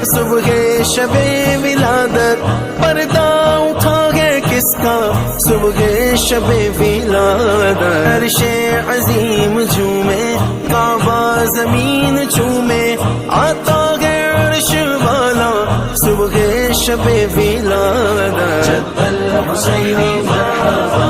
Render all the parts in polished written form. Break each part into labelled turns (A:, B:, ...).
A: सुबह शबे विलादत पर्दा उठा है किसका, सुबह शबे विलादत। अर्शे अजीम झूमे, काबा जमीन चूमे, आता है अर्श वाला सुबह शबे विलादत। जद्दल हुसैनी मरहबा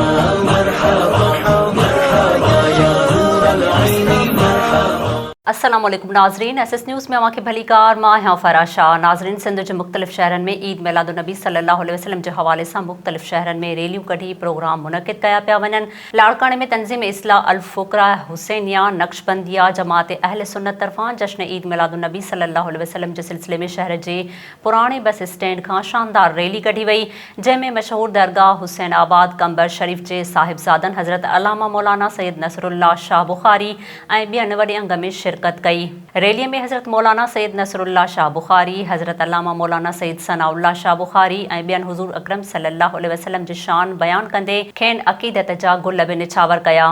A: मरहबा मरहबा या नूरल ऐनी मरहबा।
B: अस्सलामुअलैकुम नाज़रीन, एसएस न्यूज़ में अवां भली कार मां हाँ फरा शाह। नाज़रीन, सिंध के मुख्तलिफ़ शहरन में ईद मिलादुन्नबी सल्लल्लाहु अलैहि वसल्लम के हवाले से मुख्तलिफ़ शहरन में रैलियों कढ़ी प्रोग्राम मुनक़िद कया पिया वञनि। लाड़काने में तंज़ीम इस्लाह अल फ़ुक़रा हुसैनिया नक्शबंदिया जमात अहल सुन्नत तरफ़ां जश्न ईद मिलादुन्नबी सल्लल्लाहु अलैहि वसल्लम के सिलसिले में शहर के पुराने बस स्टैंड खां शानदार रैली कढ़ी वई, जंहिंमें मशहूर दरगाह हुसैन आबाद कंबर शरीफ़ के साहिबजादन हज़रत अल्लामा मौलाना सैयद नसरुल्लाह शाह बुखारी ऐं ॿियनि वॾे अंग में शिरकत कई। रैलीअ में हज़रत मौलाना सैयद नसरुल्लाह शाह बुखारी, हज़रत अल्लामा मौलाना सैयद सनाउल्लाह शाह बुखारी ऐं ॿियनि हुज़ूर अकरम सल्लल्लाहु अलैहि वसल्लम जी शान बयान कंदे खेनि अक़ीदत जा गुल बि निछावर कया।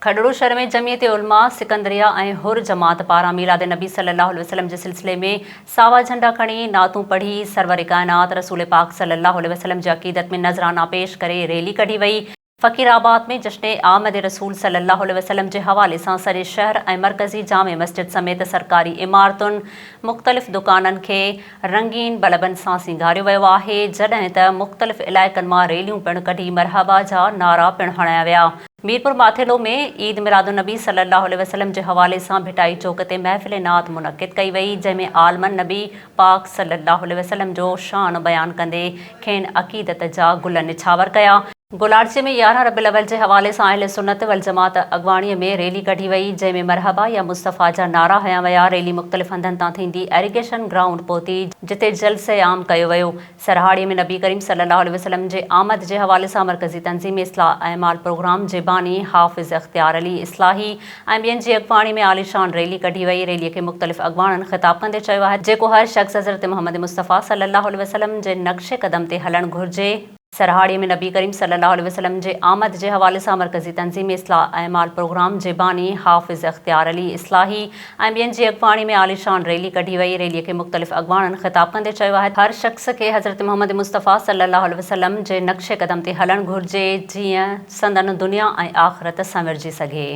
B: खडड़ो शहर में जमियत उलमा सिकंदरिया ऐं हुर जमात पारां मीलाद नबी सल्लल्लाहु अलैहि वसल्लम जे सिलसिले में सावा झंडा खणी नातूं पढ़ी सरवर कायनात रसूल पाक सल्लल्लाहु अलैहि वसल्लम जी अक़ीदत में नज़राना पेश करे रैली कढ़ी वई। फ़कीराबाद में जश्न आमद रसूल सल्लल्लाहु अलैहि वसल्लम के हवाले से सॼे शहर ऐं मरकज़ी जामे मस्जिद समेत सरकारी इमारतुनि मुख़्तलिफ़ दुकाननि के रंगीन बल्बनि सां सिंगारियो वियो आहे, जॾहिं त मुख़्तलिफ़ इलाइक़नि मां रैलियूं पिणु कढी मरहबा जा नारा पिणु हणाया विया। मीरपुर माथेलो में ईद मिलादुन्नबी सल्लल्लाहु अलैहि वसल्लम के हवाले से भिटाई चौक ते महफ़िल नात मुनक़िद कई वई, जंहिंमें आलमन नबी पाक सल्लल्लाहु अलैहि वसल्लम जो शान बयान कंदे खेनि अक़ीदत जा गुल निछावर कया। गुलारचे में 11 रबीउल अव्वल के हवाले से अहले सुन्नत वल जमात अगवाणी में रैली कढ़ी वई, जंहिंमें मरहबा या मुस्तफ़ा जा नारा हया विया। रैली मुख़्तलिफ़ हंधनि तां थींदी एरीगेशन ग्राउंड पहुती, जिते जलसे आम कयो वियो। सरहाड़ी में नबी करीम सल्लल्लाहु अलैहि वसल्लम जे आमद के हवाले से मरकज़ी तंज़ीम इस्लाह अहमाल प्रोग्राम जे बानी हाफ़िज़ इख़्तियार अली इस्लाही ऐं ॿियनि जी अगवाणी में आलिशान रैली कढ़ी वई। रैलीअ खे मुख़्तलिफ़ अगवाणनि ख़िताब कंदे चयो आहे, जेको हर शख़्स हज़रत मोहम्मद मुस्तफ़ा सल्लल्लाहु अलैहि वसल्लम जे नक्शे कदम ते हलणु घुरिजे। सरहाड़ी में नबी करीम सल्लल्लाहु अलैहि वसल्लम जे आमद के हवाले से मरकज़ी तंज़ीम इस्लाह अहमाल प्रोग्राम जे बानी हाफ़िज़ इख़्तियार अली इस्लाही ऐं ॿियनि जी अगवाणी में आलिशान रैली कढ़ी वई। रैलीअ खे मुख़्तलिफ़ अगवाणनि ख़िताब कंदे चयो आहे, हर शख़्स खे हज़रत मोहम्मद मुस्तफ़ा सल्लल्लाहु अलैहि वसल्लम जे नक्शे कदम ते हलणु घुरिजे, जीअं संदन दुनिया ऐं आख़िरत संवरिजी सघे।